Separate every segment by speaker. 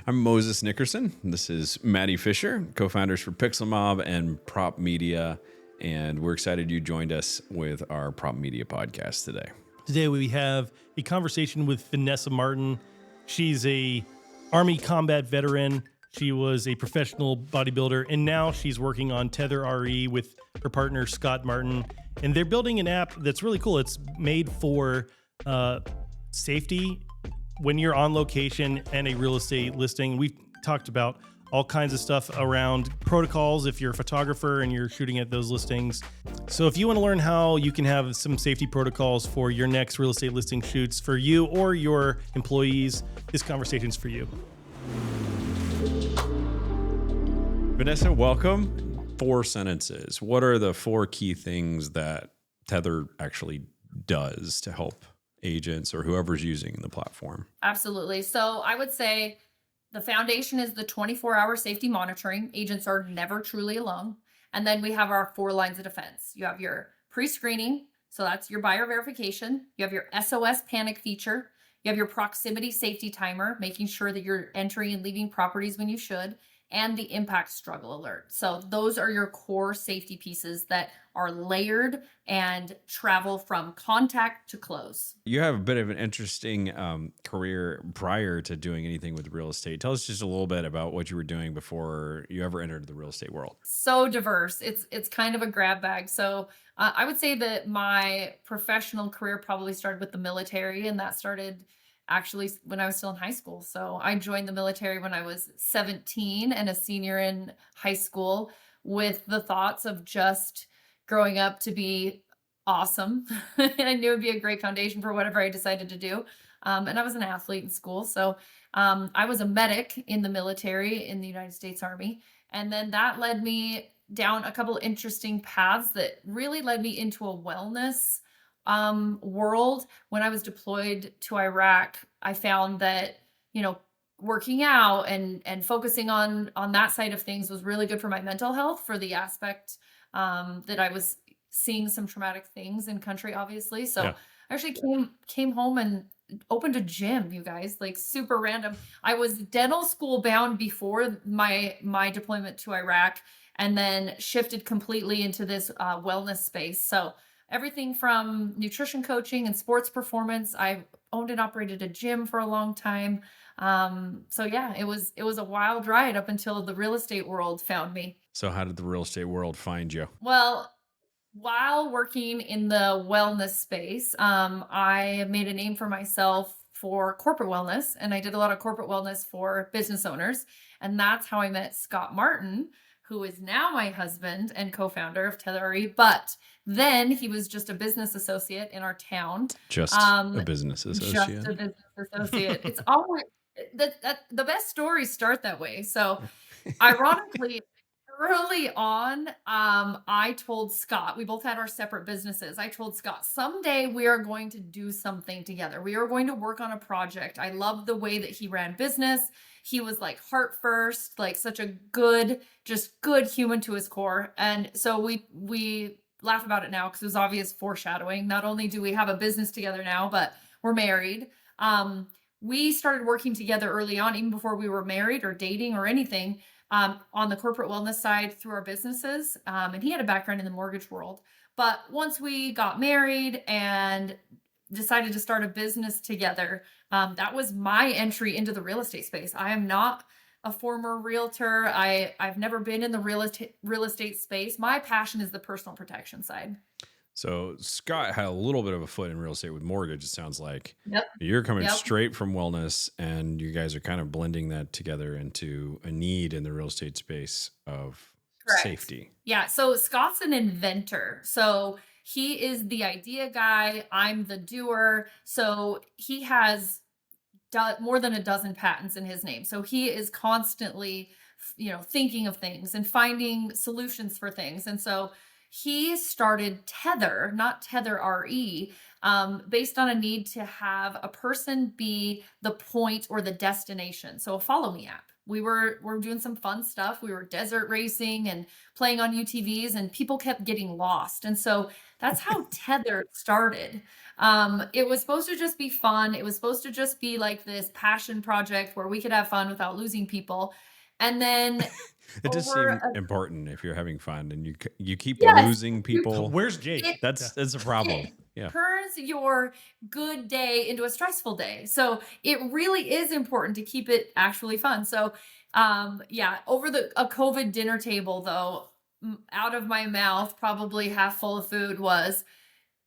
Speaker 1: I'm Moses Nickerson. This is Matty Fisher, co-founders for Pixelmob and PropMedia, and we're excited you joined us with our PropMedia podcast today.
Speaker 2: Today we have a conversation with Vanessa Martin. She's a Army combat veteran. She was a professional bodybuilder, and now she's working on Tether RE with her partner, Scott Martin. And they're building an app that's really cool. It's made for safety when you're on location and a real estate listing. We've talked about all kinds of stuff around protocols if you're a photographer and you're shooting at those listings. So if you want to learn how you can have some safety protocols for your next real estate listing shoots for you or your employees, this conversation's for you.
Speaker 1: Vanessa, welcome. 4 sentences. What are the 4 key things that Tether actually does to help agents or whoever's using the platform?
Speaker 3: Absolutely. So I would say the foundation is the 24-hour safety monitoring. Agents are never truly alone. And then we have our 4 lines of defense. You have your pre-screening. So that's your buyer verification. You have your SOS panic feature. You have your proximity safety timer, making sure that you're entering and leaving properties when you should, and the impact struggle alert. So those are your core safety pieces that are layered and travel from contact to close.
Speaker 1: You have a bit of an interesting career prior to doing anything with real estate. Tell us just a little bit about what you were doing before you ever entered the real estate world.
Speaker 3: So diverse. It's kind of a grab bag. So I would say that my professional career probably started with the military, and that started actually when I was still in high school. So I joined the military when I was 17 and a senior in high school with the thoughts of just growing up to be awesome. And I knew it'd be a great foundation for whatever I decided to do. And I was an athlete in school. So I was a medic in the military in the United States Army. And then that led me down a couple interesting paths that really led me into a wellness world. When I was deployed to Iraq, I found that, working out and focusing on that side of things was really good for my mental health, for the aspect that I was seeing some traumatic things in country, obviously. So
Speaker 1: Yeah.
Speaker 3: I actually came home and opened a gym, you guys, like super random. I was dental school bound before my deployment to Iraq, and then shifted completely into this wellness space. So everything from nutrition coaching and sports performance. I owned and operated a gym for a long time. So yeah, it was a wild ride up until the real estate world found me.
Speaker 1: So how did the real estate world find you?
Speaker 3: Well, while working in the wellness space, I made a name for myself for corporate wellness, and I did a lot of corporate wellness for business owners. And that's how I met Scott Martin, who is now my husband and co-founder of Tether RE. But then he was just a business associate in our town.
Speaker 1: Just a business associate.
Speaker 3: Just a business associate. It's always the best stories start that way. So ironically, early on, I told Scott, we both had our separate businesses. I told Scott, someday we are going to do something together. We are going to work on a project. I loved the way that he ran business. He was like heart first, like such a good human to his core. And so we laugh about it now because it was obvious foreshadowing. Not only do we have a business together now, but we're married. We started working together early on, even before we were married or dating or anything, on the corporate wellness side through our businesses. And he had a background in the mortgage world. But once we got married and decided to start a business together, that was my entry into the real estate space. I am not a former realtor. I've never been in the real estate space. My passion is the personal protection side.
Speaker 1: So Scott had a little bit of a foot in real estate with mortgage, it sounds like.
Speaker 3: Yep.
Speaker 1: You're coming
Speaker 3: Yep.
Speaker 1: straight from wellness, and you guys are kind of blending that together into a need in the real estate space of
Speaker 3: Correct.
Speaker 1: safety.
Speaker 3: Yeah. So Scott's an inventor. So he is the idea guy. I'm the doer. So he has more than a dozen patents in his name. So he is constantly, thinking of things and finding solutions for things. And so he started Tether, not Tether RE, based on a need to have a person be the point or the destination. So a follow me app. We're doing some fun stuff. We were desert racing and playing on UTVs, and people kept getting lost. And so that's how Tether started. It was supposed to just be fun. It was supposed to just be like this passion project where we could have fun without losing people. And then
Speaker 1: It does seem
Speaker 3: over a,
Speaker 1: important if you're having fun and you keep
Speaker 3: yes,
Speaker 1: losing people.
Speaker 2: Where's Jake?
Speaker 3: it
Speaker 1: That's a problem.
Speaker 3: it
Speaker 1: Yeah.
Speaker 3: turns your good day into a stressful day. So it really is important to keep it actually fun. So yeah, over a COVID dinner table though, out of my mouth, probably half full of food was,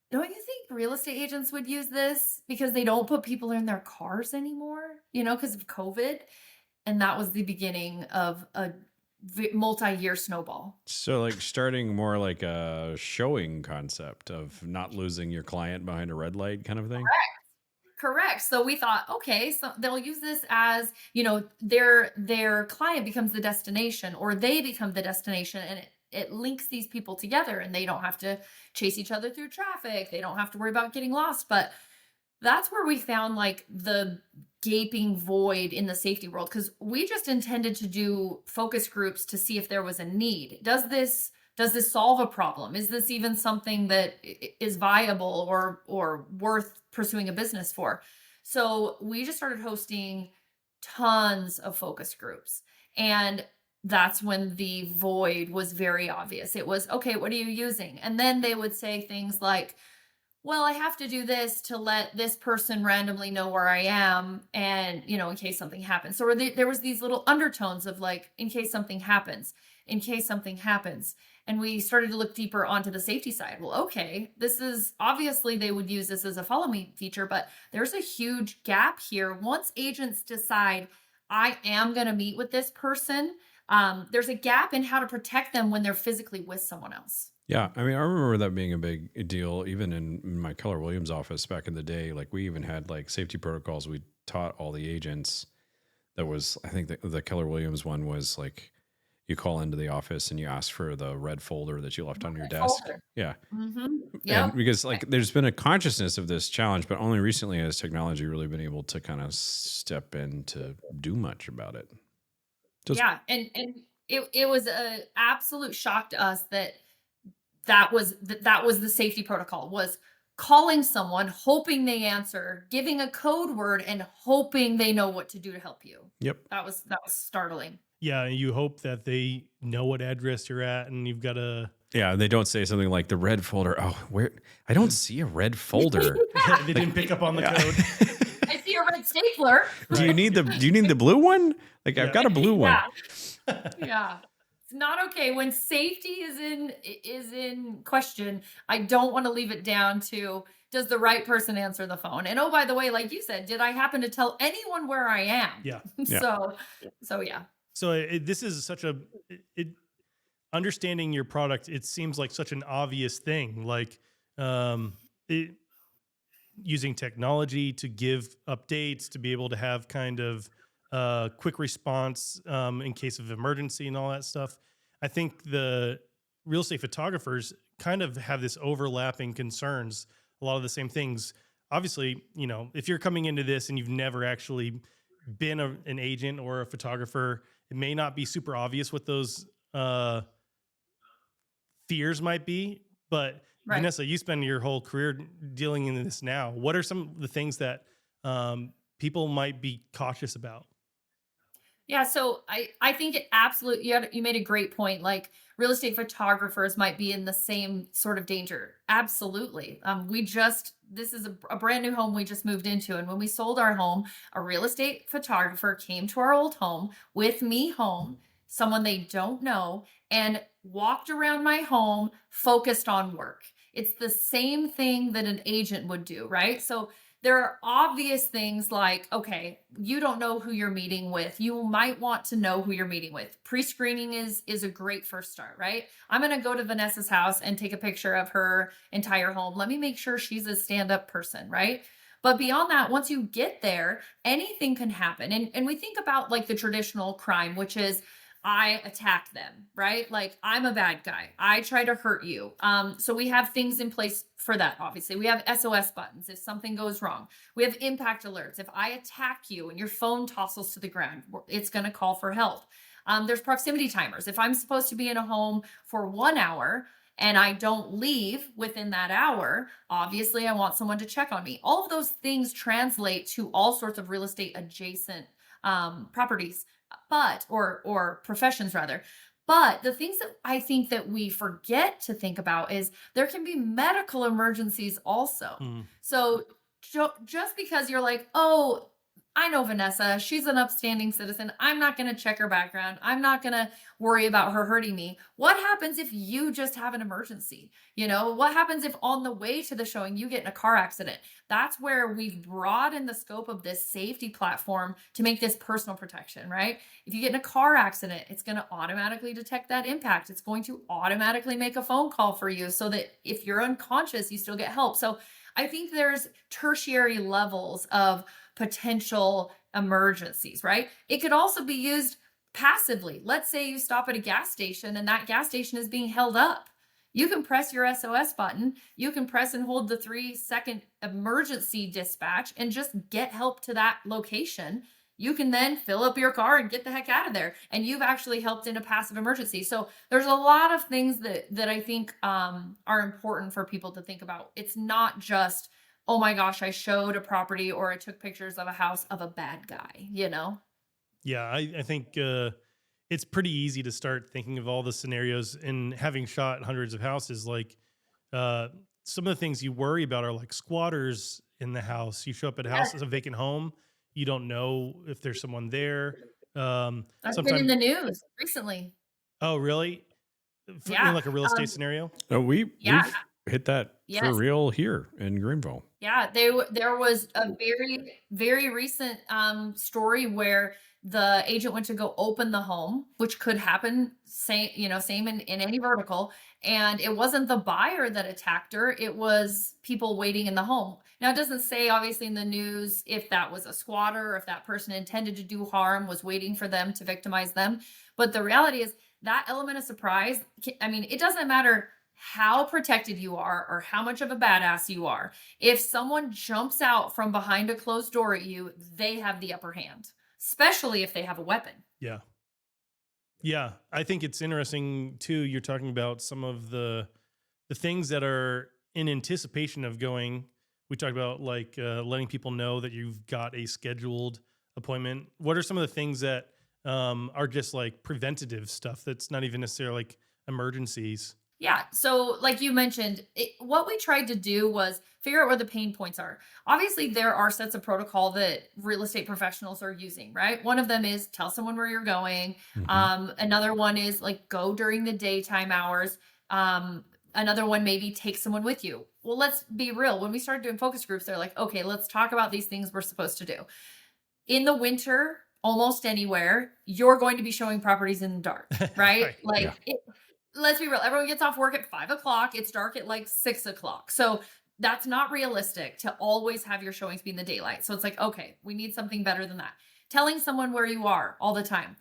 Speaker 3: don't you think real estate agents would use this because they don't put people in their cars anymore, because of COVID? And that was the beginning of a multi-year snowball.
Speaker 1: So like starting more like a showing concept of not losing your client behind a red light kind of thing.
Speaker 3: Correct. So we thought, okay, so they'll use this as, their client becomes the destination, or they become the destination, and it links these people together, and they don't have to chase each other through traffic. They don't have to worry about getting lost. But that's where we found like the gaping void in the safety world, because we just intended to do focus groups to see if there was a need. Does this solve a problem? Is this even something that is viable or worth pursuing a business for? So we just started hosting tons of focus groups, and that's when the void was very obvious. It was, okay, what are you using? And then they would say things like, well, I have to do this to let this person randomly know where I am, and, in case something happens. So there was these little undertones of like, in case something happens, in case something happens. And we started to look deeper onto the safety side. Well, okay, this is obviously they would use this as a follow me feature, but there's a huge gap here. Once agents decide, I am going to meet with this person, there's a gap in how to protect them when they're physically with someone else.
Speaker 1: Yeah. I mean, I remember that being a big deal, even in my Keller Williams office back in the day. Like we even had like safety protocols we taught all the agents. That was, I think the Keller Williams one was like, you call into the office and you ask for the red folder that you left on your desk.
Speaker 3: Folder.
Speaker 1: Yeah.
Speaker 3: Mm-hmm. Yeah.
Speaker 1: And because like there's been a consciousness of this challenge, but only recently has technology really been able to kind of step in to do much about it.
Speaker 3: Yeah. And it was a absolute shock to us that was the safety protocol, was calling someone, hoping they answer, giving a code word, and hoping they know what to do to help you.
Speaker 1: Yep.
Speaker 3: That was startling.
Speaker 2: Yeah, you hope that they know what address you're at, and you've got to.
Speaker 1: Yeah, they don't say something like the red folder. Oh, where? I don't see a red folder.
Speaker 2: They didn't pick up on the code.
Speaker 3: I see a red stapler.
Speaker 1: Do you need the blue one? Like I've got a blue one.
Speaker 3: Yeah. It's not okay when safety is in question. I don't want to leave it down to, does the right person answer the phone? And oh, by the way, like you said, did I happen to tell anyone where I am?
Speaker 2: Yeah.
Speaker 3: So yeah.
Speaker 2: So this is such understanding your product. It seems like such an obvious thing, like using technology to give updates, to be able to have kind of quick response in case of emergency and all that stuff. I think the real estate photographers kind of have this overlapping concerns, a lot of the same things. Obviously, if you're coming into this and you've never actually been an agent or a photographer, it may not be super obvious what those fears might be. But right. Vanessa, you spend your whole career dealing in this now. What are some of the things that people might be cautious about?
Speaker 3: Yeah, so I think it absolutely, you made a great point. Like real estate photographers might be in the same sort of danger. Absolutely. This is a brand new home we just moved into. And when we sold our home, a real estate photographer came to our old home with me home, someone they don't know, and walked around my home focused on work. It's the same thing that an agent would do, right? So there are obvious things like, okay, you don't know who you're meeting with. You might want to know who you're meeting with. Pre-screening is a great first start, right? I'm going to go to Vanessa's house and take a picture of her entire home. Let me make sure she's a stand-up person, right? But beyond that, once you get there, anything can happen. And we think about like the traditional crime, which is I attack them, right? Like I'm a bad guy. I try to hurt you. So we have things in place for that. Obviously, we have SOS buttons if something goes wrong. We have impact alerts. If I attack you and your phone tossles to the ground, it's going to call for help. There's proximity timers. If I'm supposed to be in a home for 1 hour and I don't leave within that hour, obviously I want someone to check on me. All of those things translate to all sorts of real estate adjacent properties, or professions rather. But the things that I think that we forget to think about is there can be medical emergencies also. So just because you're like, oh, I know Vanessa, she's an upstanding citizen, I'm not going to check her background, I'm not going to worry about her hurting me. What happens if you just have an emergency? What happens if on the way to the showing you get in a car accident? That's where we've broadened the scope of this safety platform to make this personal protection, right? If you get in a car accident, it's going to automatically detect that impact. It's going to automatically make a phone call for you so that if you're unconscious, you still get help. So I think there's tertiary levels of potential emergencies, right? It could also be used passively. Let's say you stop at a gas station and that gas station is being held up. You can press your SOS button. You can press and hold the 3-second emergency dispatch and just get help to that location. You can then fill up your car and get the heck out of there. And you've actually helped in a passive emergency. So there's a lot of things that I think are important for people to think about. It's not just, oh my gosh, I showed a property or I took pictures of a house of a bad guy,
Speaker 2: Yeah, I think it's pretty easy to start thinking of all the scenarios, and having shot hundreds of houses, like some of the things you worry about are like squatters in the house. You show up at a house,
Speaker 3: Yes.
Speaker 2: it's a vacant home. You don't know if there's someone there.
Speaker 3: That's been in
Speaker 2: Sometimes,
Speaker 3: the news recently.
Speaker 2: oh, really? In
Speaker 3: Yeah.
Speaker 2: like a real estate scenario?
Speaker 1: Oh, we've
Speaker 3: Yeah.
Speaker 1: hit that for
Speaker 3: Yes.
Speaker 1: real here in Greenville.
Speaker 3: Yeah, there was a very, very recent story where the agent went to go open the home, which could happen, same in any vertical. And it wasn't the buyer that attacked her, it was people waiting in the home. Now, it doesn't say, obviously, in the news if that was a squatter or if that person intended to do harm, was waiting for them to victimize them. But the reality is that element of surprise, I mean, it doesn't matter how protected you are or how much of a badass you are. If someone jumps out from behind a closed door at you, they have the upper hand, especially if they have a weapon.
Speaker 2: Yeah. Yeah. I think it's interesting too. You're talking about some of the things that are in anticipation of going. We talked about like letting people know that you've got a scheduled appointment. What are some of the things that are just like preventative stuff that's not even necessarily like emergencies?
Speaker 3: Yeah. So, like you mentioned, what we tried to do was figure out where the pain points are. Obviously, there are sets of protocol that real estate professionals are using, right? One of them is tell someone where you're going. Another one is like go during the daytime hours. Another one, maybe take someone with you. Well, let's be real. When we started doing focus groups, they're like, okay, let's talk about these things we're supposed to do. In the winter, almost anywhere, you're going to be showing properties in the dark, right? Like, let's be real. Everyone gets off work at 5 o'clock. It's dark at like 6 o'clock. So that's not realistic to always have your showings be in the daylight. So it's like, okay, we need something better than that. Telling someone where you are all the time.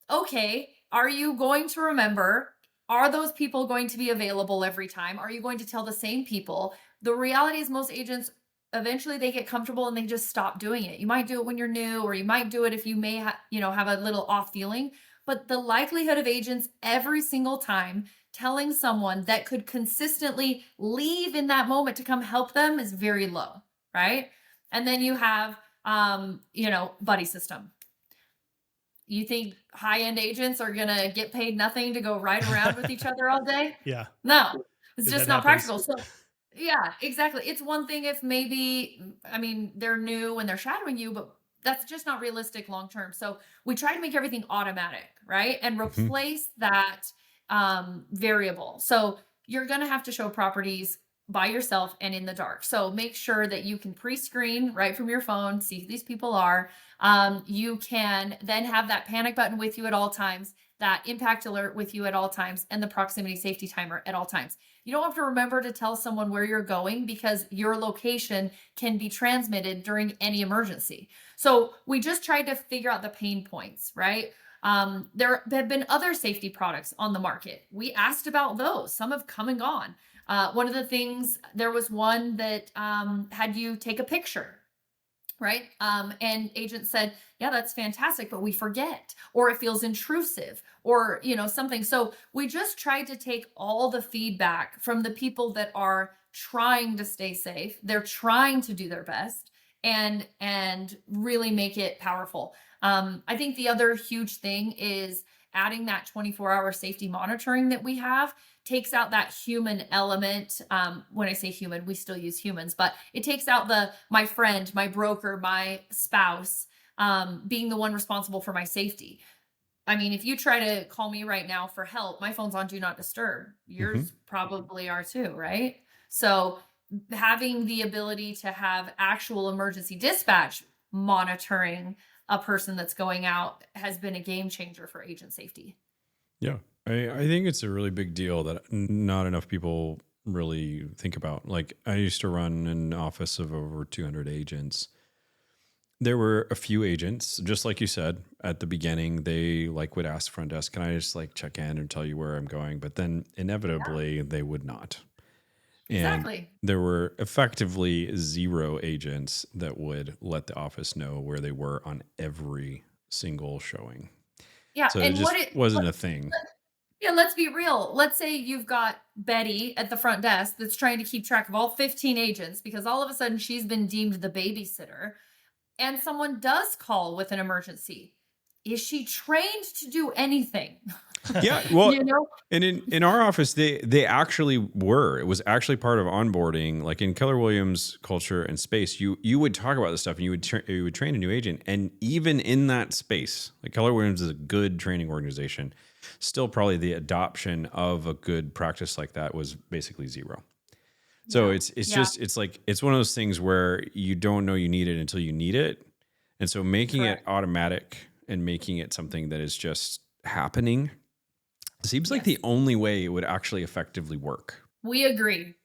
Speaker 3: Okay, are you going to remember? Are those people going to be available every time? Are you going to tell the same people? The reality is most agents, eventually they get comfortable and they just stop doing it. You might do it when you're new, or you might do it if you may have a little off feeling. But the likelihood of agents every single time telling someone that could consistently leave in that moment to come help them is very low, right? And then you have, buddy system. You think high-end agents are going to get paid nothing to go ride around with each other all day?
Speaker 2: Yeah.
Speaker 3: No, it's just not
Speaker 2: happens.
Speaker 3: practical. So yeah, exactly. It's one thing if maybe, they're new and they're shadowing you, but that's just not realistic long term. So we try to make everything automatic, right? And replace that variable. So you're going to have to show properties by yourself and in the dark. So make sure that you can pre-screen right from your phone, see who these people are. You can then have that panic button with you at all times. that impact alert with you at all times, and the proximity safety timer at all times. You don't have to remember to tell someone where you're going because your location can be transmitted during any emergency. So we just tried to figure out the pain points, right? There have been other safety products on the market. We asked about those. Some have come and gone. One of the things, there was one that had you take a picture, right? And agent said, yeah, that's fantastic, but we forget, or it feels intrusive, or, something. So we just tried to take all the feedback from the people that are trying to stay safe. They're trying to do their best and really make it powerful. I think the other huge thing is adding that 24-hour safety monitoring that we have takes out that human element. When I say human, we still use humans, but it takes out my friend, my broker, my spouse, being the one responsible for my safety. I mean, if you try to call me right now for help, my phone's on do not disturb. Yours probably are too, right? So having the ability to have actual emergency dispatch monitoring a person that's going out has been a game changer for agent safety.
Speaker 1: Yeah. I think it's a really big deal that not enough people really think about. Like, I used to run an office of over 200 agents. There were a few agents, just like you said at the beginning, they would ask front desk, can I just check in and tell you where I'm going? But then inevitably they would not. And
Speaker 3: exactly.
Speaker 1: There were effectively 0 agents that would let the office know where they were on every single showing.
Speaker 3: Yeah.
Speaker 1: So it just wasn't a thing.
Speaker 3: Yeah, let's be real. Let's say you've got Betty at the front desk that's trying to keep track of all 15 agents because all of a sudden she's been deemed the babysitter, and someone does call with an emergency. Is she trained to do anything?
Speaker 1: Yeah, well, and in our office, they actually were. It was actually part of onboarding. Like in Keller Williams culture and space, you would talk about this stuff, and you would train a new agent. And even in that space, like Keller Williams is a good training organization, still probably the adoption of a good practice like that was basically 0. So it's one of those things where you don't know you need it until you need it. And so making it automatic and making it something that is just happening seems like the only way it would actually effectively work.
Speaker 3: We agree.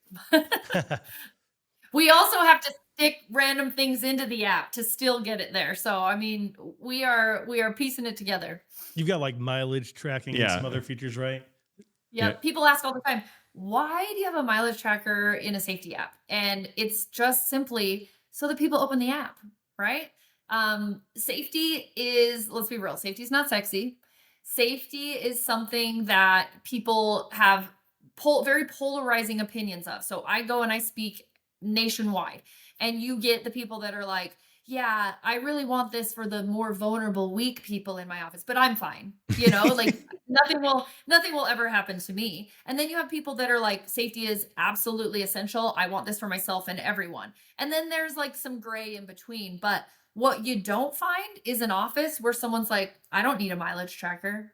Speaker 3: We also have to stick random things into the app to still get it there. So, I mean, we are piecing it together.
Speaker 2: You've got mileage tracking and some other features, right?
Speaker 3: Yeah. People ask all the time, why do you have a mileage tracker in a safety app? And it's just simply so that people open the app, right? Safety is, let's be real, safety is not sexy. Safety is something that people have very polarizing opinions of. So I go and I speak nationwide, and you get the people that are like, yeah, I really want this for the more vulnerable, weak people in my office, but I'm fine. Nothing will ever happen to me. And then you have people that are like, safety is absolutely essential. I want this for myself and everyone. And then there's some gray in between. But what you don't find is an office where someone's like, I don't need a mileage tracker.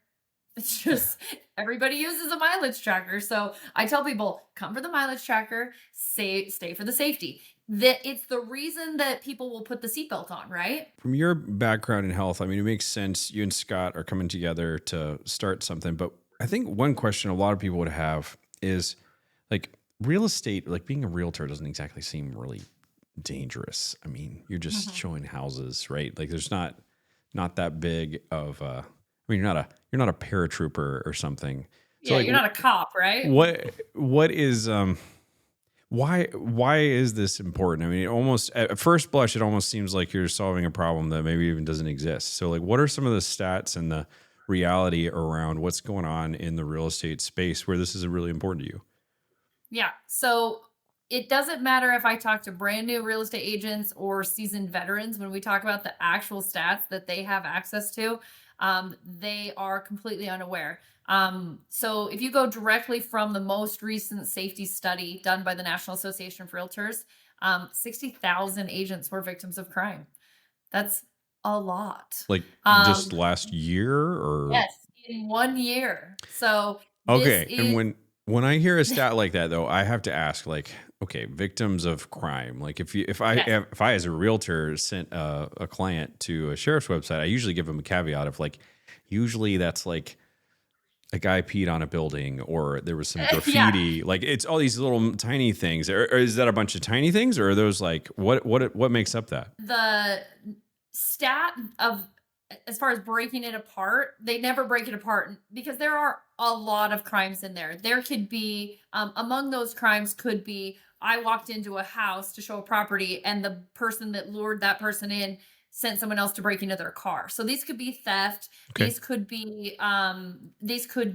Speaker 3: It's just everybody uses a mileage tracker. So I tell people, come for the mileage tracker, stay for the safety. That it's the reason that people will put the seatbelt on, right?
Speaker 1: From your background in health, I mean, it makes sense. You and Scott are coming together to start something. But I think one question a lot of people would have is real estate, being a realtor doesn't exactly seem really dangerous. I mean, you're just showing houses, right? There's not that big of a, you're not a paratrooper or something.
Speaker 3: So you're not a cop, right?
Speaker 1: What is why is this important? I mean, almost at first blush, it almost seems like you're solving a problem that maybe even doesn't exist. So what are some of the stats and the reality around what's going on in the real estate space where this is really important to you?
Speaker 3: Yeah. So it doesn't matter if I talk to brand new real estate agents or seasoned veterans. When we talk about the actual stats that they have access to, they are completely unaware. So if you go directly from the most recent safety study done by the National Association of Realtors, 60,000 agents were victims of crime. That's a lot.
Speaker 1: Just last year, or?
Speaker 3: Yes, in 1 year. So
Speaker 1: okay. And when I hear a stat like that, though, I have to ask, okay, victims of crime. If I as a realtor sent a client to a sheriff's website, I usually give them a caveat of usually that's a guy peed on a building or there was some
Speaker 3: Yeah.
Speaker 1: graffiti. Like it's all these little tiny things. Or is that a bunch of tiny things, or are those like what makes up that?
Speaker 3: The stat of, as far as breaking it apart, they never break it apart because there are a lot of crimes in there. There could be, among those crimes could be, I walked into a house to show a property and the person that lured that person in sent someone else to break into their car. So these could be theft.
Speaker 1: Okay.
Speaker 3: These could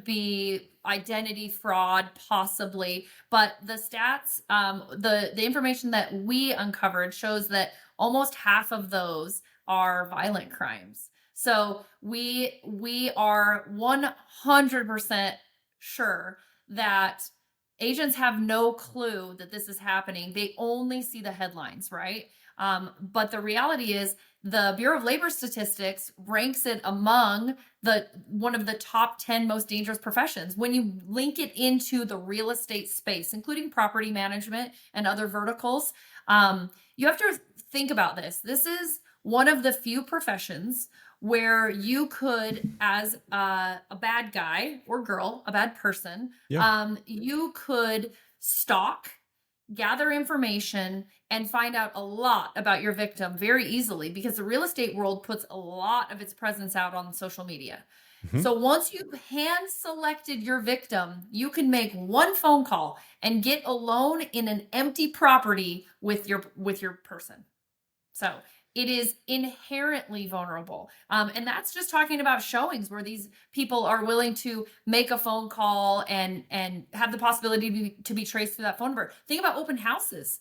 Speaker 3: be identity fraud, possibly. But the stats, the information that we uncovered shows that almost half of those are violent crimes. So we are 100% sure that agents have no clue that this is happening. They only see the headlines, right? But the reality is the Bureau of Labor Statistics ranks it among one of the top 10 most dangerous professions. When you link it into the real estate space, including property management and other verticals, you have to think about this. This is one of the few professions where you could, as a bad guy or girl, a bad person, you could stalk, gather information, and find out a lot about your victim very easily, because the real estate world puts a lot of its presence out on social media. So once you've hand selected your victim, you can make one phone call and get alone in an empty property with your person. So it is inherently vulnerable. And that's just talking about showings where these people are willing to make a phone call and have the possibility to be traced through that phone number. Think about open houses.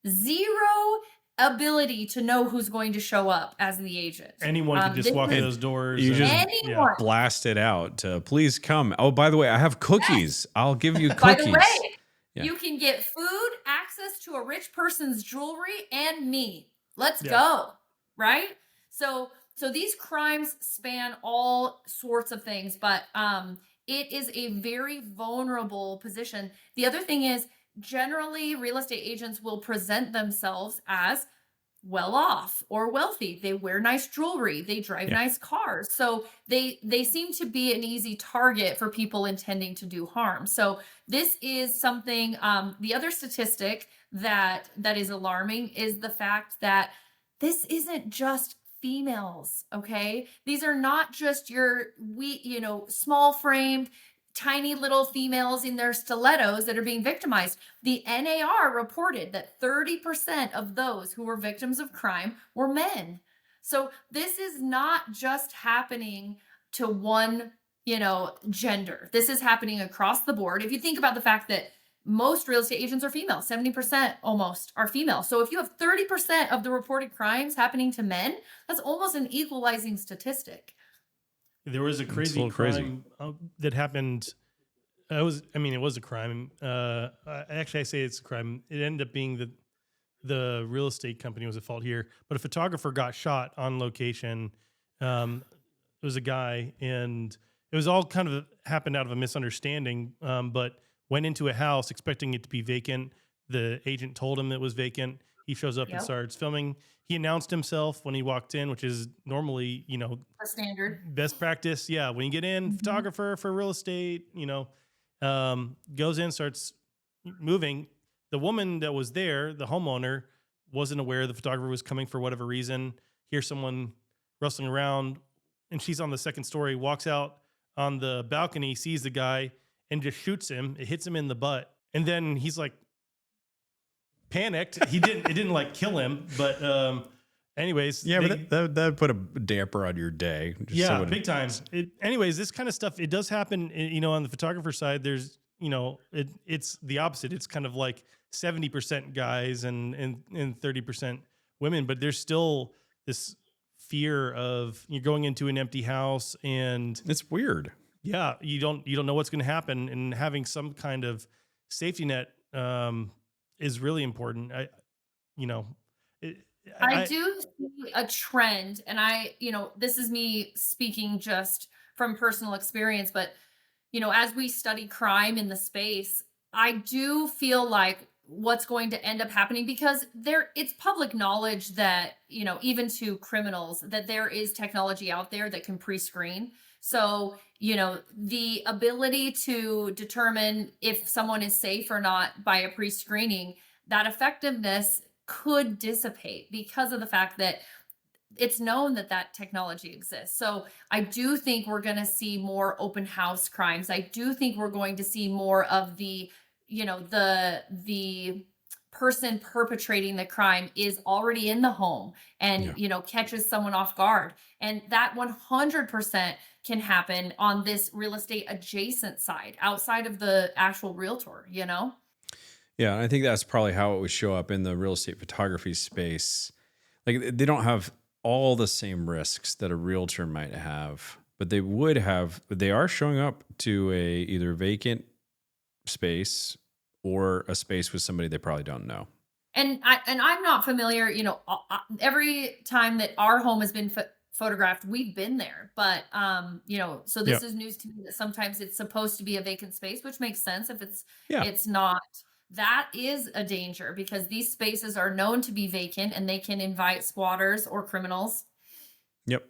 Speaker 3: Zero ability to know who's going to show up as the agent.
Speaker 2: Anyone can just walk in those doors.
Speaker 1: You just
Speaker 3: anyone.
Speaker 1: blast it out to please come. Oh, by the way, I have cookies. I'll give you cookies.
Speaker 3: By the way, you can get food, access to a rich person's jewelry, and me. Let's go, right? So these crimes span all sorts of things, but it is a very vulnerable position. The other thing is, generally, real estate agents will present themselves as well off or wealthy. They wear nice jewelry. They drive nice cars. So they seem to be an easy target for people intending to do harm. So this is something, the other statistic that is alarming is the fact that this isn't just females, okay? These are not just your small framed, tiny little females in their stilettos that are being victimized. The NAR reported that 30% of those who were victims of crime were men. So this is not just happening to one, gender. This is happening across the board. If you think about the fact that most real estate agents are female, 70% almost are female. So if you have 30% of the reported crimes happening to men, that's almost an equalizing statistic.
Speaker 2: There was a crazy crime that happened. It was a crime. Actually, I say it's a crime. It ended up being the real estate company was at fault here, but a photographer got shot on location. It was a guy, and it was all kind of happened out of a misunderstanding, but went into a house expecting it to be vacant. The agent told him it was vacant. He shows up and starts filming. He announced himself when he walked in, which is normally, a
Speaker 3: standard
Speaker 2: best practice. Yeah. When you get in, photographer for real estate, goes in, starts moving. The woman that was there, the homeowner, wasn't aware the photographer was coming for whatever reason. Hears someone rustling around, and she's on the second story, walks out on the balcony, sees the guy, and just shoots him. It hits him in the butt. And then he's like, panicked. It didn't like kill him, but anyways.
Speaker 1: Yeah, but that put a damper on your day.
Speaker 2: Just big time. Anyways, this kind of stuff, it does happen, on the photographer side. There's, it's the opposite. It's kind of like 70% guys and 30% women, but there's still this fear of you're going into an empty house, and
Speaker 1: it's weird.
Speaker 2: Yeah, you don't know what's going to happen, and having some kind of safety net is really important. I
Speaker 3: do see a trend, and this is me speaking just from personal experience, but as we study crime in the space, I do feel like what's going to end up happening, because it's public knowledge that, even to criminals, that there is technology out there that can pre-screen. So, the ability to determine if someone is safe or not by a pre-screening, that effectiveness could dissipate because of the fact that it's known that that technology exists. So I do think we're going to see more open house crimes. I do think we're going to see more of the, the person perpetrating the crime is already in the home and, catches someone off guard. And that 100% can happen on this real estate adjacent side outside of the actual realtor,
Speaker 1: Yeah, I think that's probably how it would show up in the real estate photography space. Like they don't have all the same risks that a realtor might have, but they are showing up to a either vacant space or a space with somebody they probably don't know.
Speaker 3: And I'm not familiar, every time that our home has been photographed, we've been there, but so this is news to me that sometimes it's supposed to be a vacant space, which makes sense if it's not. That is a danger because these spaces are known to be vacant and they can invite squatters or criminals.
Speaker 1: Yep.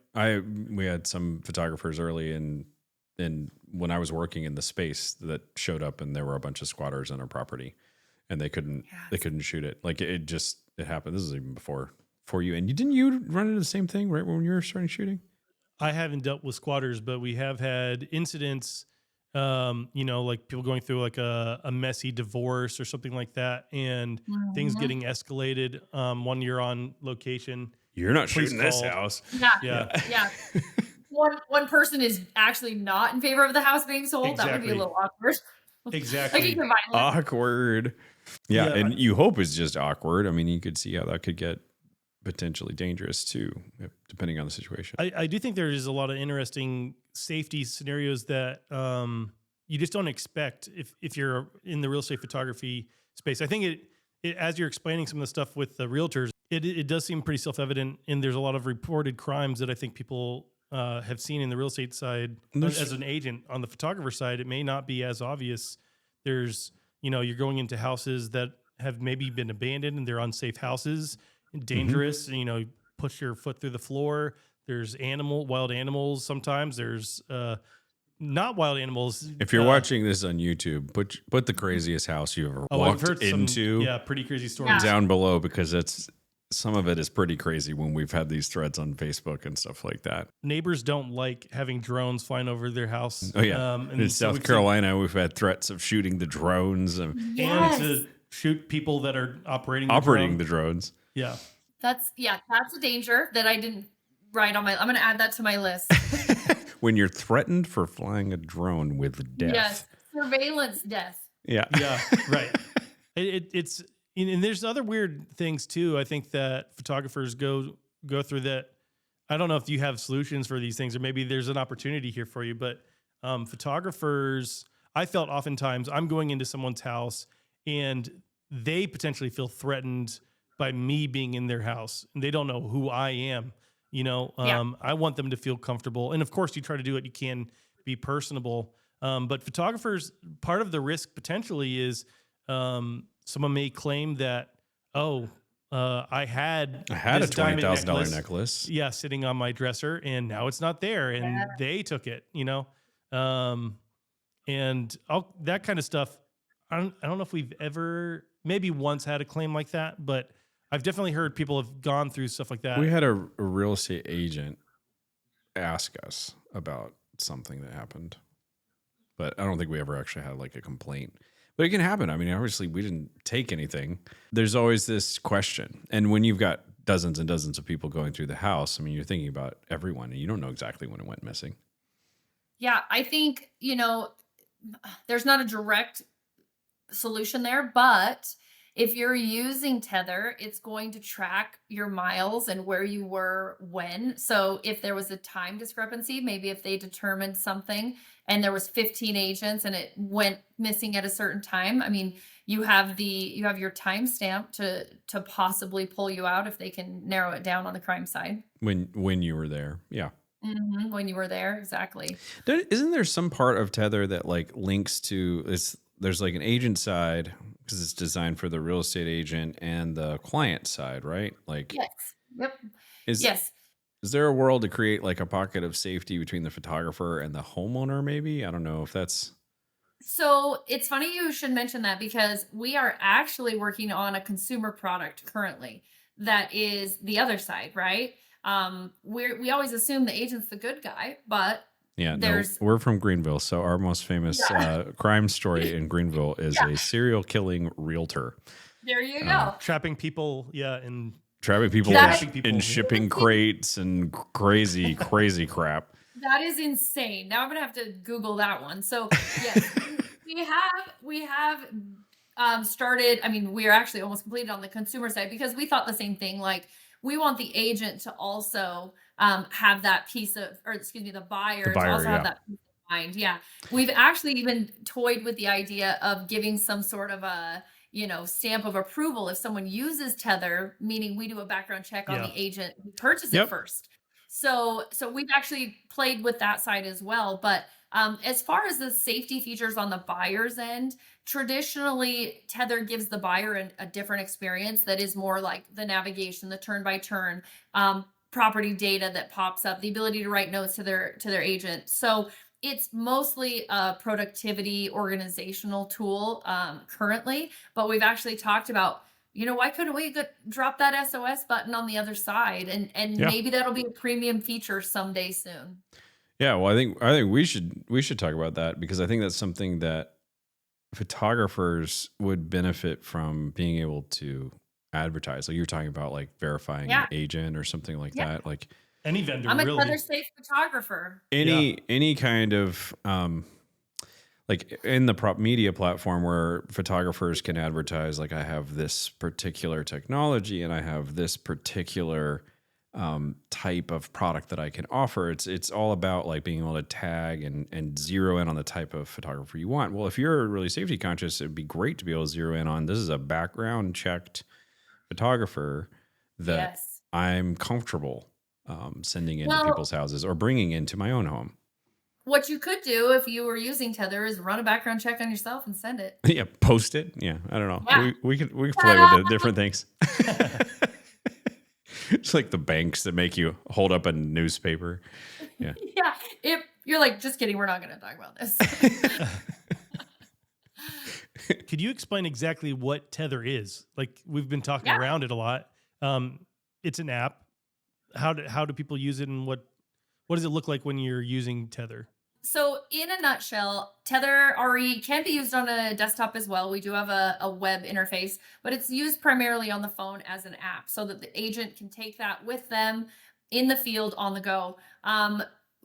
Speaker 1: We had some photographers early and when I was working in the space that showed up and there were a bunch of squatters on our property and they couldn't shoot it. Like it happened. This is even before you. And you run into the same thing right when you were starting shooting?
Speaker 2: I haven't dealt with squatters, but we have had incidents, like people going through like a messy divorce or something like that, and things getting escalated. One year on location.
Speaker 1: You're not shooting this house.
Speaker 3: Yeah. One person is actually not in favor of the house being sold.
Speaker 2: Exactly.
Speaker 3: That would be a little awkward.
Speaker 2: Exactly.
Speaker 1: Awkward. Yeah, and you hope it's just awkward. I mean, you could see how that could get potentially dangerous too, depending on the situation.
Speaker 2: I do think there is a lot of interesting safety scenarios that you just don't expect if you're in the real estate photography space. I think it as you're explaining some of the stuff with the realtors, it does seem pretty self-evident, and there's a lot of reported crimes that I think people have seen in the real estate side. As an agent on the photographer side, it may not be as obvious. There's, you're going into houses that have maybe been abandoned and they're unsafe houses, dangerous, push your foot through the floor. There's wild animals. Sometimes there's not wild animals.
Speaker 1: If you're watching this on YouTube, put the craziest house you ever walked into.
Speaker 2: Pretty crazy stories
Speaker 1: down below, because some of it is pretty crazy when we've had these threads on Facebook and stuff like that.
Speaker 2: Neighbors don't like having drones flying over their house.
Speaker 1: Oh yeah, in South Carolina, we've had threats of shooting the drones and
Speaker 2: to shoot people that are operating
Speaker 1: the drones.
Speaker 2: Yeah,
Speaker 3: that's a danger that I didn't write on my. I'm going to add that to my list.
Speaker 1: When you're threatened for flying a drone with death.
Speaker 3: Yes, surveillance death.
Speaker 1: Yeah,
Speaker 2: right. It's. And there's other weird things too. I think that photographers go through that. I don't know if you have solutions for these things, or maybe there's an opportunity here for you. But photographers, I felt oftentimes I'm going into someone's house and they potentially feel threatened by me being in their house, and they don't know who I am. I want them to feel comfortable, and of course, you try to do what you can to be personable. But photographers, part of the risk potentially is. Someone may claim that, I had
Speaker 1: a $20,000 necklace.
Speaker 2: Yeah, sitting on my dresser, and now it's not there, and they took it, and that kind of stuff. I don't know if we've ever, maybe once had a claim like that, but I've definitely heard people have gone through stuff like that.
Speaker 1: We had a real estate agent ask us about something that happened, but I don't think we ever actually had like a complaint. But it can happen. I mean, obviously, we didn't take anything. There's always this question. And when you've got dozens and dozens of people going through the house, I mean, you're thinking about everyone, and you don't know exactly when it went missing.
Speaker 3: Yeah, I think, there's not a direct solution there, but if you're using Tether, it's going to track your miles and where you were when. So if there was a time discrepancy, maybe if they determined something and there was 15 agents and it went missing at a certain time, I mean, you have your timestamp to possibly pull you out if they can narrow it down on the crime side.
Speaker 1: When you were there. Yeah.
Speaker 3: Mm-hmm, when you were there. Exactly.
Speaker 1: Isn't there some part of Tether that like links to there's like an agent side, because it's designed for the real estate agent and the client side, right? Like,
Speaker 3: Yes. Yep.
Speaker 1: is
Speaker 3: Yes.
Speaker 1: is there a world to create like a pocket of safety between the photographer and the homeowner? Maybe, I don't know if that's
Speaker 3: So it's funny you should mention that because we are actually working on a consumer product currently that is the other side, right? We always assume the agent's the good guy, but
Speaker 1: yeah. No,
Speaker 3: there's
Speaker 1: we're from Greenville, so our most famous
Speaker 3: yeah,
Speaker 1: crime story in Greenville is
Speaker 3: yeah.
Speaker 1: a serial killing realtor.
Speaker 3: There you
Speaker 1: Um,
Speaker 3: go.
Speaker 2: Trapping people, yeah, and
Speaker 1: trapping people
Speaker 3: That
Speaker 2: kidnapping people.
Speaker 1: in
Speaker 2: Yeah.
Speaker 1: shipping crates and crazy, crazy crap.
Speaker 3: That is insane. Now I'm gonna have to Google that one. So yes, we have started. I mean, we are actually almost completed on the consumer side because we thought the same thing. Like we want the agent to also have that piece of, or excuse me, the buyer,
Speaker 1: The
Speaker 3: to
Speaker 1: buyer,
Speaker 3: also have
Speaker 1: yeah.
Speaker 3: that peace of mind. Yeah, we've actually even toyed with the idea of giving some sort of a stamp of approval if someone uses Tether, meaning we do a background check on
Speaker 2: Yeah.
Speaker 3: the agent who purchased it
Speaker 1: Yep.
Speaker 3: first. So we've actually played with that side as well. But as far as the safety features on the buyer's end, traditionally Tether gives the buyer a different experience that is more like the navigation, the turn by turn, property data that pops up, the ability to write notes to their agent. So it's mostly a productivity organizational tool currently, but we've actually talked about, why couldn't we drop that SOS button on the other side, and
Speaker 1: Yeah.
Speaker 3: maybe that'll be a premium feature someday soon.
Speaker 1: Yeah, well, I think we should talk about that because I think that's something that photographers would benefit from being able to advertise. Like you were talking about, like verifying
Speaker 3: Yeah.
Speaker 1: an agent or something like
Speaker 3: Yeah.
Speaker 1: that. Like
Speaker 2: Any vendor,
Speaker 3: I'm a
Speaker 2: really.
Speaker 3: Tether safe photographer.
Speaker 1: any kind of like in the PropMedia platform where photographers can advertise, like I have this particular technology and I have this particular type of product that I can offer. It's all about like being able to tag and zero in on the type of photographer you want. Well, if you're really safety conscious, it'd be great to be able to zero in on this is a background checked photographer that
Speaker 3: Yes.
Speaker 1: I'm comfortable sending into
Speaker 3: Well,
Speaker 1: people's houses or bringing into my own home.
Speaker 3: what you could do if you were using Tether is run a background check on yourself and send it.
Speaker 1: Yeah, post it. Yeah, I don't know.
Speaker 3: Yeah.
Speaker 1: We could play with the different things. It's like the banks that make you hold up a newspaper. Yeah.
Speaker 3: Yeah. If you're like, just kidding, we're not going to talk about this.
Speaker 2: Could you explain exactly what Tether is? Like we've been talking
Speaker 3: Yeah.
Speaker 2: around it a lot. It's an app. How do people use it, and what does it look like when you're using Tether?
Speaker 3: So in a nutshell, Tether RE can be used on a desktop as well. We do have a web interface, but it's used primarily on the phone as an app so that the agent can take that with them in the field on the go.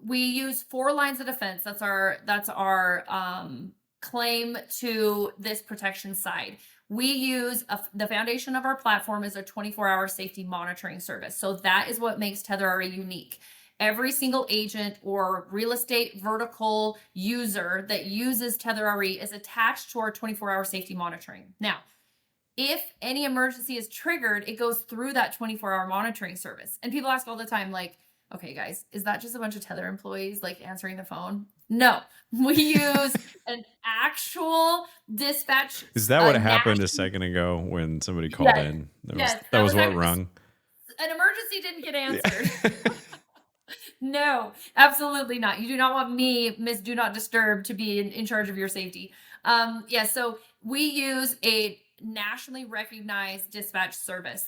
Speaker 3: We use 4 lines of defense. That's our claim to this protection side. We use the foundation of our platform is a 24-hour safety monitoring service. So that is what makes Tether RE unique. Every single agent or real estate vertical user that uses Tether RE is attached to our 24-hour safety monitoring. Now, if any emergency is triggered, it goes through that 24-hour monitoring service. And people ask all the time, like, okay, guys, is that just a bunch of Tether employees like answering the phone? No, we use an actual dispatch.
Speaker 1: Is that what happened a second ago when somebody called in? That was what rung.
Speaker 3: An emergency didn't get answered. No, absolutely not. You do not want me, Miss Do Not Disturb, to be in charge of your safety. So we use a nationally recognized dispatch service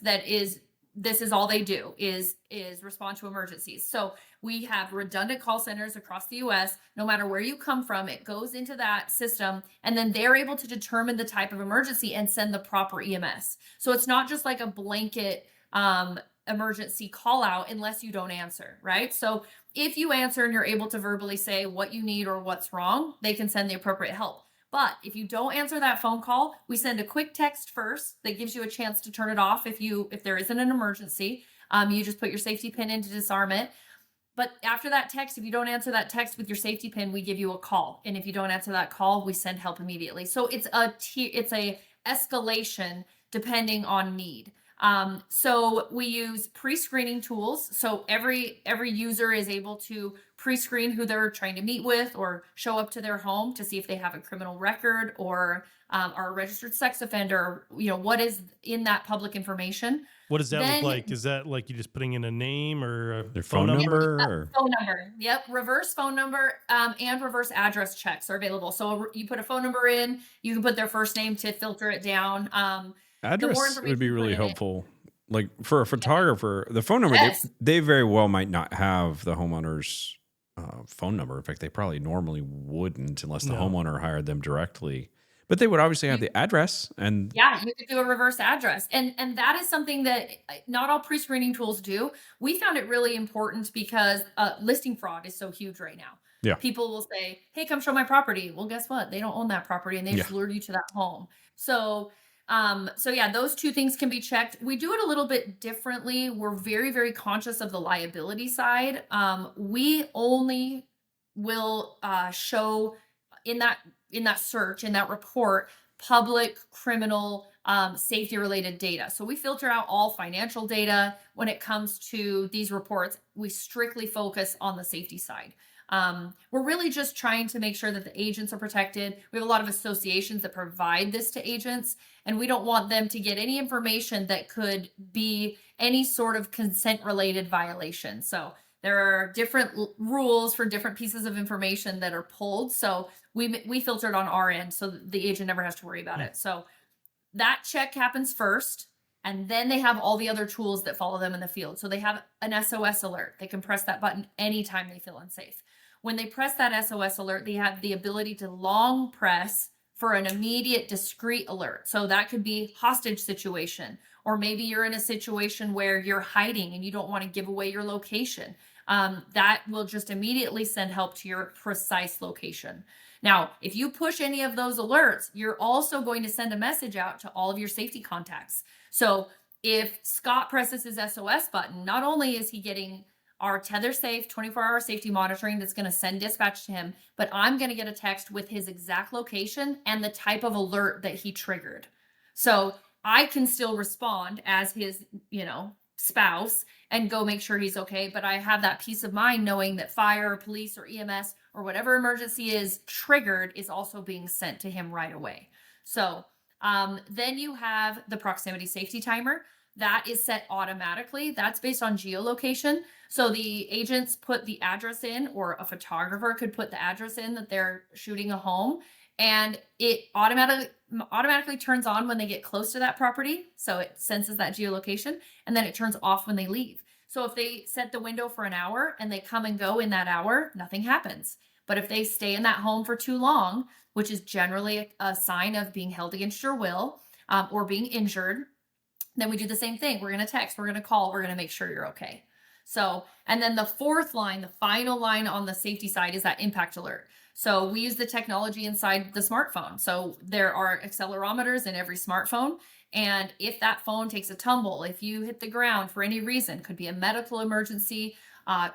Speaker 3: this is all they do is respond to emergencies. So we have redundant call centers across the US. No matter where you come from, it goes into that system, and then they're able to determine the type of emergency and send the proper EMS. So it's not just like a blanket emergency call out unless you don't answer, right? So if you answer and you're able to verbally say what you need or what's wrong, they can send the appropriate help. But if you don't answer that phone call, we send a quick text first that gives you a chance to turn it off if there isn't an emergency. You just put your safety pin in to disarm it. But after that text, if you don't answer that text with your safety pin, we give you a call. And if you don't answer that call, we send help immediately. So it's a escalation depending on need. So we use pre-screening tools. So every user is able to pre-screen who they're trying to meet with or show up to their home to see if they have a criminal record or are a registered sex offender. What is in that public information.
Speaker 2: What does that look
Speaker 3: Then
Speaker 2: like? Is that like you just putting in a name or a
Speaker 1: Their
Speaker 2: phone
Speaker 1: phone
Speaker 2: number?
Speaker 1: number or
Speaker 3: phone number. Yep. Reverse phone number and reverse address checks are available. So you put a phone number in, you can put their first name to filter it down. The more
Speaker 1: address
Speaker 3: information
Speaker 1: would be
Speaker 3: you put
Speaker 1: really
Speaker 3: in it,
Speaker 1: helpful. Like for a photographer, the phone number,
Speaker 3: yes.
Speaker 1: they very well might not have the homeowner's phone number. In fact, they probably normally wouldn't unless the
Speaker 2: No.
Speaker 1: homeowner hired them directly. But they would obviously have the address and
Speaker 3: Yeah, you could do a reverse address. And that is something that not all pre-screening tools do. We found it really important because listing fraud is so huge right now.
Speaker 1: Yeah.
Speaker 3: People will say, "Hey, come show my property." Well, guess what? They don't own that property and they just lure you to that home. So yeah, those two things can be checked. We do it a little bit differently. We're very, very conscious of the liability side. We only will show in that search, in that report, public criminal safety related data. So we filter out all financial data when it comes to these reports. We strictly focus on the safety side. We're really just trying to make sure that the agents are protected. We have a lot of associations that provide this to agents, and we don't want them to get any information that could be any sort of consent related violation. So there are different rules for different pieces of information that are pulled. So we filtered on our end so the agent never has to worry about it. So that check happens first, and then they have all the other tools that follow them in the field. So they have an SOS alert. They can press that button anytime they feel unsafe. When they press that SOS alert, they have the ability to long press for an immediate discrete alert. So that could be hostage situation, or maybe you're in a situation where you're hiding and you don't want to give away your location. That will just immediately send help to your precise location. Now, if you push any of those alerts, you're also going to send a message out to all of your safety contacts. So if Scott presses his SOS button, not only is he getting our Tether Safe 24-hour safety monitoring that's going to send dispatch to him, but I'm going to get a text with his exact location and the type of alert that he triggered. So I can still respond as his, spouse and go make sure he's okay. But I have that peace of mind knowing that fire or police or EMS or whatever emergency is triggered is also being sent to him right away. So then you have the proximity safety timer. That is set automatically. That's based on geolocation. So the agents put the address in, or a photographer could put the address in that they're shooting a home, and it automatically turns on when they get close to that property. So it senses that geolocation, and then it turns off when they leave. So if they set the window for an hour and they come and go in that hour, nothing happens. But if they stay in that home for too long, which is generally a sign of being held against your will or being injured, then we do the same thing. We're going to text, we're going to call, we're going to make sure you're okay. So, and then the fourth line, the final line on the safety side, is that impact alert. So we use the technology inside the smartphone. So there are accelerometers in every smartphone. And if that phone takes a tumble, if you hit the ground for any reason, could be a medical emergency,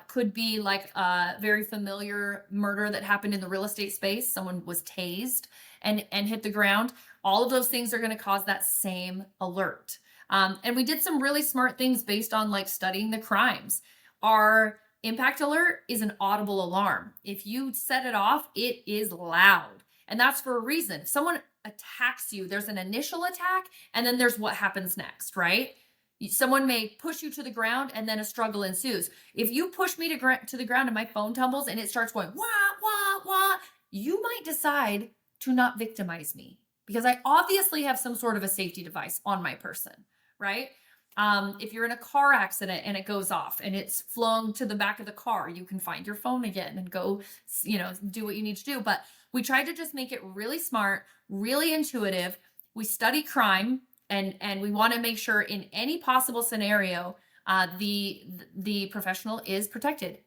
Speaker 3: could be like a very familiar murder that happened in the real estate space. Someone was tased and hit the ground. All of those things are going to cause that same alert. And we did some really smart things based on like studying the crimes. Our impact alert is an audible alarm. If you set it off, it is loud. And that's for a reason. If someone attacks you, there's an initial attack, and then there's what happens next, right? Someone may push you to the ground and then a struggle ensues. If you push me to the ground and my phone tumbles and it starts going, wah, wah, wah, you might decide to not victimize me because I obviously have some sort of a safety device on my person, right? If you're in a car accident and it goes off and it's flung to the back of the car, you can find your phone again and go, do what you need to do. But we tried to just make it really smart, really intuitive. We study crime and we want to make sure in any possible scenario, the professional is protected.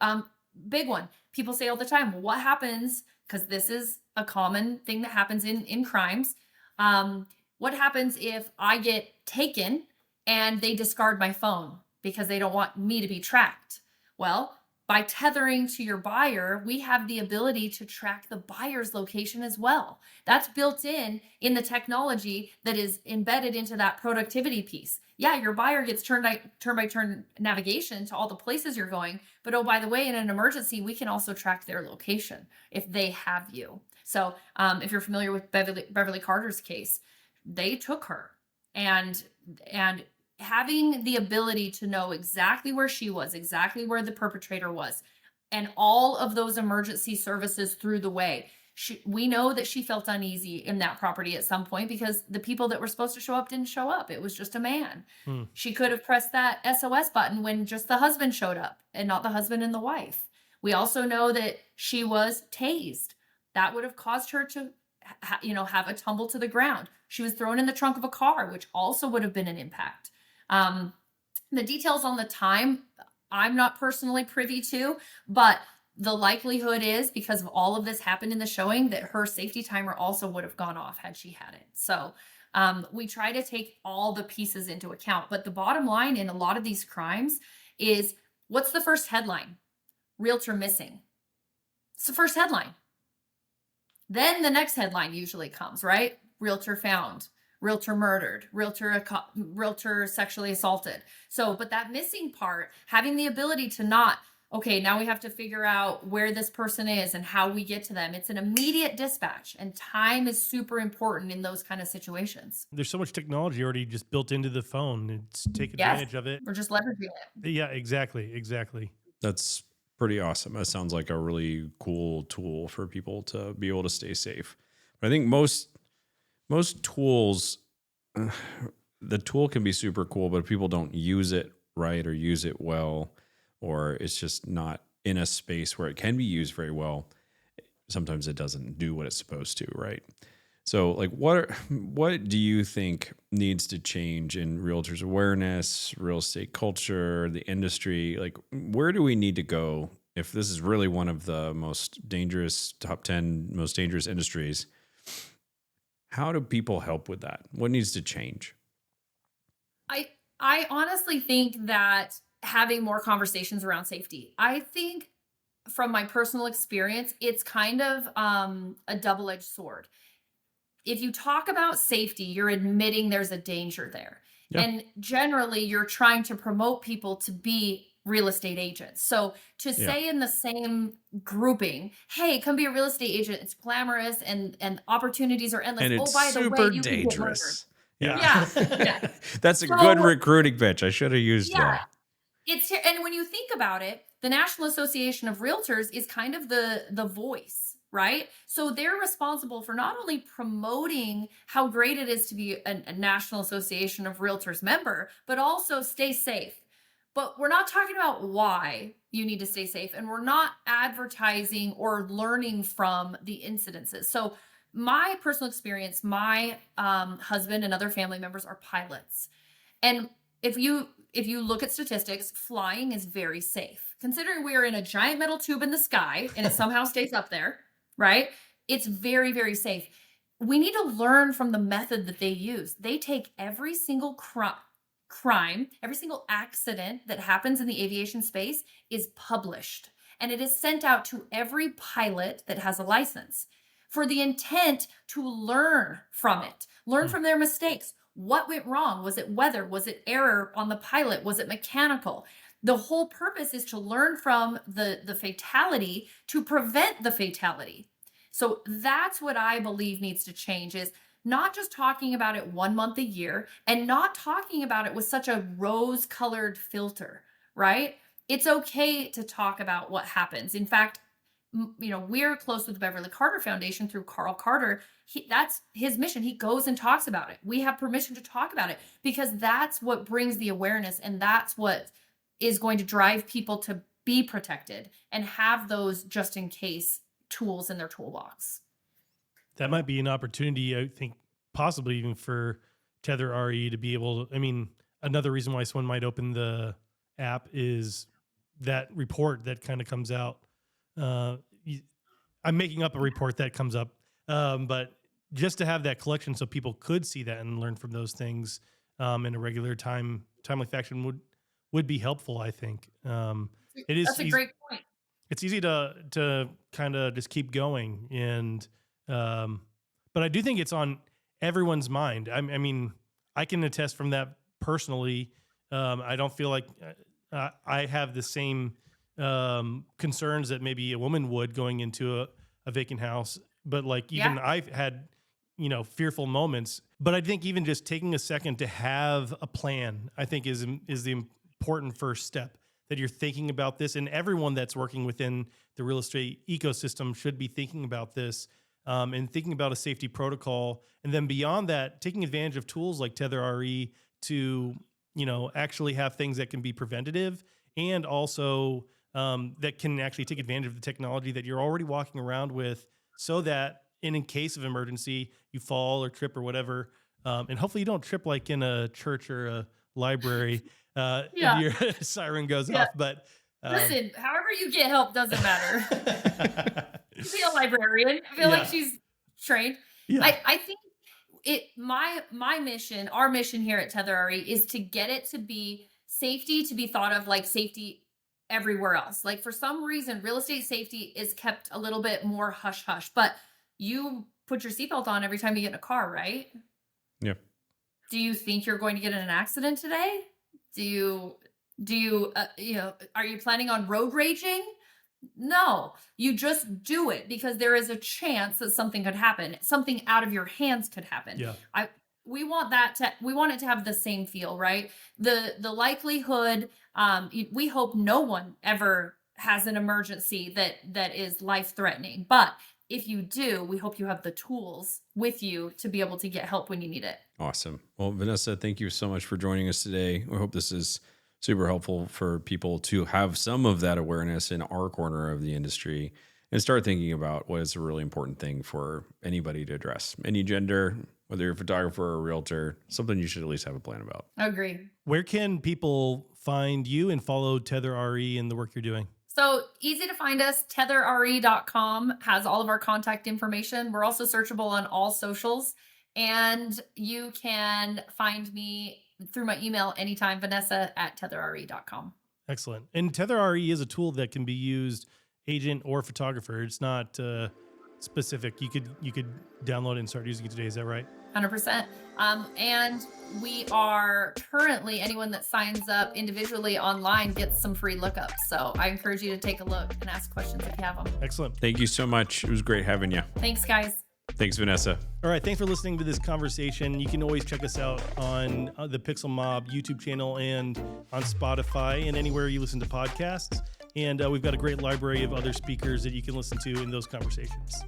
Speaker 3: Big one. People say all the time, what happens? Because this is a common thing that happens in crimes. What happens if I get taken and they discard my phone because they don't want me to be tracked? Well, by tethering to your buyer, we have the ability to track the buyer's location as well. That's built in the technology that is embedded into that productivity piece. Yeah, your buyer gets turn by turn navigation to all the places you're going. But oh, by the way, in an emergency, we can also track their location if they have you. So if you're familiar with Beverly Carter's case, they took her, and having the ability to know exactly where she was, exactly where the perpetrator was, and all of those emergency services through the way. We know that she felt uneasy in that property at some point because the people that were supposed to show up didn't show up. It was just a man. She could have pressed that SOS button when just the husband showed up and not the husband and the wife. We also know that she was tased. That would have caused her to have a tumble to the ground. She was thrown in the trunk of a car, which also would have been an impact. The details on the time, I'm not personally privy to, but the likelihood is, because of all of this happened in the showing, that her safety timer also would have gone off had she had it. So we try to take all the pieces into account. But the bottom line in a lot of these crimes is, what's the first headline? Realtor missing. It's the first headline. Then the next headline usually comes, right? Realtor found, realtor murdered, realtor sexually assaulted. So, but that missing part, having the ability to not, okay, now we have to figure out where this person is and how we get to them. It's an immediate dispatch, and time is super important in those kind of situations.
Speaker 2: There's so much technology already just built into the phone. It's take advantage of it.
Speaker 3: We're just leveraging it.
Speaker 2: Yeah, exactly.
Speaker 1: That's pretty awesome. That sounds like a really cool tool for people to be able to stay safe. But I think most tools, the tool can be super cool, but if people don't use it right or use it well, or it's just not in a space where it can be used very well, sometimes it doesn't do what it's supposed to, right? So like what do you think needs to change in realtors' awareness, real estate culture, the industry? Like, where do we need to go if this is really one of the most dangerous, top 10 most dangerous industries? How do people help with that? What needs to change?
Speaker 3: I honestly think that having more conversations around safety. I think from my personal experience, it's kind of a double-edged sword. If you talk about safety, you're admitting there's a danger there. Yeah. And generally, you're trying to promote people to be real estate agents. So to say in the same grouping, hey, come be a real estate agent, it's glamorous and opportunities are endless.
Speaker 1: And it's
Speaker 3: by the way, you
Speaker 1: dangerous.
Speaker 3: Can get murdered. Yeah.
Speaker 1: That's a good recruiting pitch. I should have used that.
Speaker 3: And when you think about it, the National Association of Realtors is kind of the voice, right? So they're responsible for not only promoting how great it is to be a National Association of Realtors member, but also stay safe. But we're not talking about why you need to stay safe, and we're not advertising or learning from the incidences. So my personal experience, my husband and other family members are pilots. And if you look at statistics, flying is very safe. Considering we are in a giant metal tube in the sky and it somehow stays up there, right? It's very, very safe. We need to learn from the method that they use. They take every single crime, every single accident that happens in the aviation space is published, and it is sent out to every pilot that has a license for the intent to learn from it, learn from their mistakes. What went wrong? Was it weather? Was it error on the pilot? Was it mechanical? The whole purpose is to learn from the fatality to prevent the fatality. So that's what I believe needs to change, is not just talking about it 1 month a year and not talking about it with such a rose-colored filter, right? It's okay to talk about what happens. In fact, we're close with the Beverly Carter Foundation through Carl Carter. That's his mission. He goes and talks about it. We have permission to talk about it because that's what brings the awareness, and that's what is going to drive people to be protected and have those just in case tools in their toolbox.
Speaker 2: That might be an opportunity, I think, possibly even for Tether RE to be able to, another reason why someone might open the app is that report that kind of comes out. I'm making up a report that comes up, but just to have that collection so people could see that and learn from those things in a regular timely fashion would be helpful, I think. It is.
Speaker 3: That's a great point.
Speaker 2: It's easy to kind of just keep going, and but I do think it's on everyone's mind. I mean, I can attest from that personally. I don't feel like I have the same concerns that maybe a woman would going into a vacant house, but like even I've had fearful moments. But I think even just taking a second to have a plan, I think is the important first step, that you're thinking about this, and everyone that's working within the real estate ecosystem should be thinking about this, and thinking about a safety protocol. And then beyond that, taking advantage of tools like Tether RE to, actually have things that can be preventative, and also that can actually take advantage of the technology that you're already walking around with, so that in case of emergency, you fall or trip or whatever. And hopefully you don't trip like in a church or a library, if your siren goes off. But
Speaker 3: listen, however you get help doesn't matter. You be a librarian. I feel like she's trained. Yeah. I think my mission, our mission here at Tether RE, is to get it to be safety, to be thought of like safety everywhere else. Like for some reason, real estate safety is kept a little bit more hush hush, but you put your seatbelt on every time you get in a car, right?
Speaker 1: Yeah.
Speaker 3: Do you think you're going to get in an accident today? Do you are you planning on road raging? No, you just do it because there is a chance that something could happen. Something out of your hands could happen. Yeah. We want it to have the same feel, right? The likelihood, we hope no one ever has an emergency that is life-threatening. But if you do, we hope you have the tools with you to be able to get help when you need it.
Speaker 1: Awesome. Well, Vanessa, thank you so much for joining us today. We hope this is super helpful for people to have some of that awareness in our corner of the industry and start thinking about what is a really important thing for anybody to address. Any gender, whether you're a photographer or a realtor, something you should at least have a plan about.
Speaker 3: Agree.
Speaker 2: Where can people find you and follow Tether RE and the work you're doing?
Speaker 3: So easy to find us. TetherRE.com has all of our contact information. We're also searchable on all socials. And you can find me through my email anytime, Vanessa@TetherRE.com.
Speaker 2: Excellent. And Tether RE is a tool that can be used agent or photographer. It's not specific. You could download it and start using it today. Is that right?
Speaker 3: 100%. And we are currently, anyone that signs up individually online gets some free lookups. So I encourage you to take a look and ask questions if you have them.
Speaker 2: Excellent.
Speaker 1: Thank you so much. It was great having you.
Speaker 3: Thanks, guys.
Speaker 1: Thanks, Vanessa.
Speaker 2: All right. Thanks for listening to this conversation. You can always check us out on the Pixel Mob YouTube channel and on Spotify and anywhere you listen to podcasts. And we've got a great library of other speakers that you can listen to in those conversations.